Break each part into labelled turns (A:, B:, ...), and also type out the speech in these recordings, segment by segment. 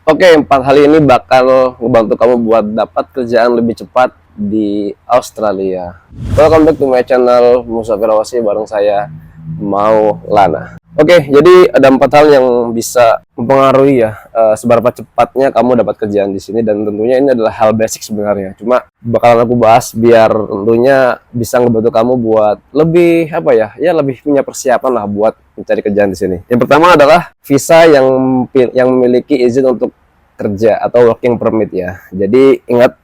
A: Oke, 4 hal ini bakal ngebantu kamu buat dapat kerjaan lebih cepat di Australia. Welcome back to my channel Musafir Awasi bareng saya Maulana. Oke, jadi ada 4 hal yang bisa mempengaruhi ya seberapa cepatnya kamu dapat kerjaan di sini, dan tentunya ini adalah hal basic sebenarnya. Cuma bakalan aku bahas biar tentunya bisa ngebantu kamu buat lebih lebih punya persiapan lah buat mencari kerjaan di sini. Yang pertama adalah visa yang memiliki izin untuk kerja atau working permit ya. Jadi ingat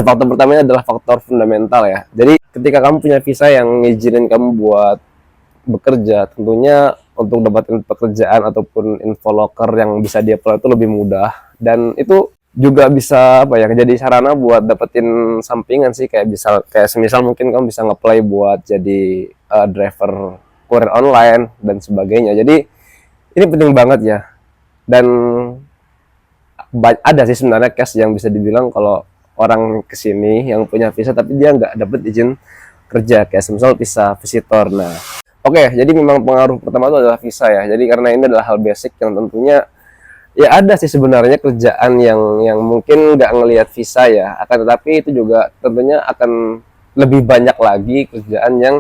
A: faktor pertamanya adalah faktor fundamental ya. Jadi ketika kamu punya visa yang ngizinin kamu buat bekerja, tentunya untuk dapatin pekerjaan ataupun info loker yang bisa dia apply itu lebih mudah, dan itu juga bisa jadi sarana buat dapetin sampingan sih, kayak semisal mungkin kamu bisa nge-apply buat jadi driver kurir online dan sebagainya. Jadi ini penting banget ya, dan ada sih sebenarnya case yang bisa dibilang kalau orang kesini yang punya visa tapi dia nggak dapet izin kerja, kayak misal visa visitor. Nah, oke, jadi memang pengaruh pertama itu adalah visa ya. Jadi karena ini adalah hal basic yang tentunya ya ada sih sebenarnya kerjaan yang mungkin nggak ngelihat visa ya, akan tetapi itu juga tentunya akan lebih banyak lagi kerjaan yang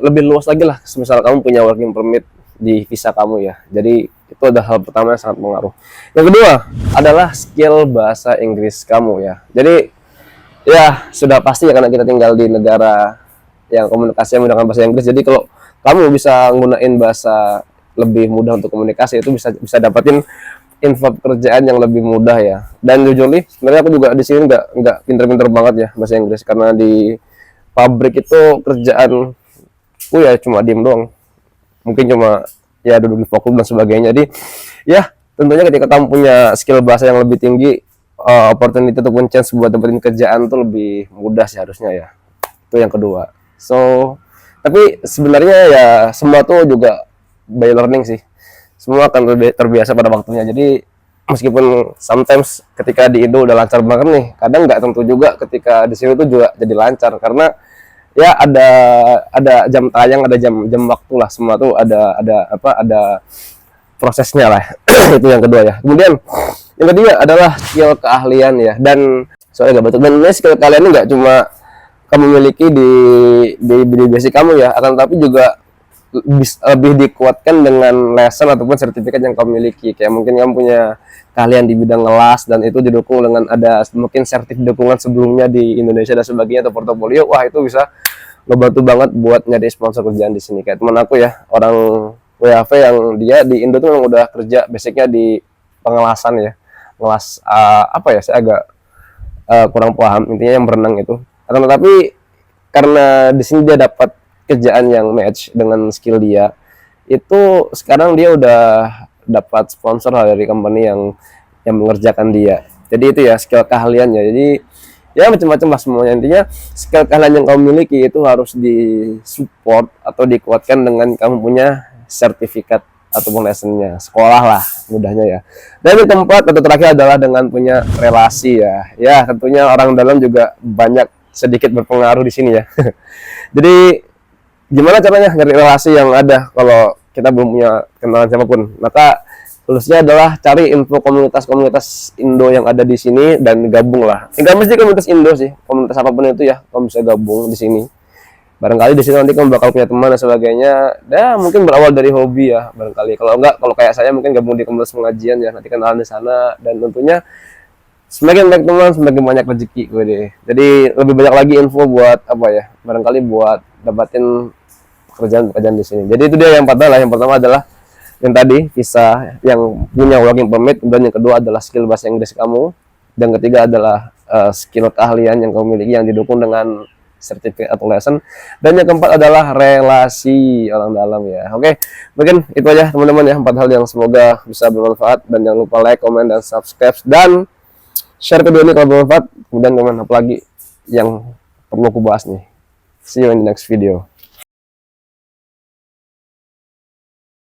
A: lebih luas lagi lah. Misal kamu punya working permit di visa kamu ya. Jadi itu adalah hal pertama yang sangat mengaruh. Yang kedua adalah skill bahasa Inggris kamu ya. Jadi ya sudah pasti ya, karena kita tinggal di negara yang komunikasi menggunakan bahasa Inggris. Jadi kalau kamu bisa menggunakan bahasa lebih mudah untuk komunikasi, itu bisa dapatin info pekerjaan yang lebih mudah ya. Dan jujur nih, sebenarnya aku juga di sini nggak pinter-pinter banget ya bahasa Inggris, karena di pabrik itu kerjaanku ya cuma diem doang. Mungkin cuma ya duduk di fokus dan sebagainya. Jadi ya tentunya ketika kamu punya skill bahasa yang lebih tinggi, opportunity ataupun chance buat dapetin kerjaan tuh lebih mudah sih harusnya ya. Itu yang kedua. So, tapi sebenarnya ya semua tuh juga by learning sih. Semua akan terbiasa pada waktunya. Jadi meskipun sometimes ketika di Indo udah lancar banget nih, kadang nggak tentu juga ketika di sini tuh juga jadi lancar, karena ya ada jam tayang, ada jam waktu lah. Semua tuh ada prosesnya lah. Itu yang kedua ya. Kemudian yang ketiga adalah skill keahlian ya. Dan soalnya nggak betul, dan skill keahlian ini nggak cuma kamu miliki di basic kamu ya, akan tapi juga lebih dikuatkan dengan lesson ataupun sertifikat yang kamu miliki. Kayak mungkin kamu punya keahlian di bidang ngelas, dan itu didukung dengan ada mungkin sertifikat dukungan sebelumnya di Indonesia dan sebagainya, atau portofolio. Wah, itu bisa ngebantu banget buat nyari sponsor kerjaan di sini. Kayak teman aku ya, orang WHV yang dia di Indo tuh memang udah kerja basicnya di pengelasan ya, ngelas saya agak kurang paham, intinya yang berenang itu. Akan tetapi karena di sini dia dapat kerjaan yang match dengan skill dia, itu sekarang dia udah dapat sponsor dari company yang mengerjakan dia. Jadi itu ya skill keahliannya. Jadi ya macam-macam lah semuanya. Intinya skill keahlian yang kamu miliki itu harus disupport atau dikuatkan dengan kamu punya sertifikat ataupun lessonnya, sekolah lah mudahnya ya. Dan yang keempat atau terakhir adalah dengan punya relasi ya. Ya tentunya orang dalam juga banyak sedikit berpengaruh di sini ya. Jadi gimana caranya nyari relasi yang ada kalau kita belum punya kenalan siapapun? Maka solusinya adalah cari info komunitas-komunitas Indo yang ada di sini dan gabung lah. Enggak mesti komunitas Indo sih, komunitas apapun itu ya, kamu bisa gabung di sini. Barangkali di sini nanti kamu bakal punya teman dan sebagainya. Dan mungkin berawal dari hobi ya, barangkali. Kalau kayak saya mungkin gabung di komunitas pengajian ya, nanti kenalan di sana, dan tentunya semakin banyak teman semakin banyak rezeki gue deh. Jadi lebih banyak lagi info buat barangkali buat dapatin pekerjaan di sini. Jadi itu dia yang pertama lah. Yang pertama adalah yang tadi visa yang punya working permit, dan yang kedua adalah skill bahasa Inggris kamu, dan ketiga adalah skill keahlian yang kamu miliki yang didukung dengan sertifikat atau lesson, dan yang keempat adalah relasi orang dalam ya. Oke, mungkin itu aja teman-teman ya, 4 hal yang semoga bisa bermanfaat, dan jangan lupa like, comment, dan subscribe, dan share video ini kalau bermanfaat. Kemudian teman apa lagi yang perlu aku bahas nih. See you in the next video.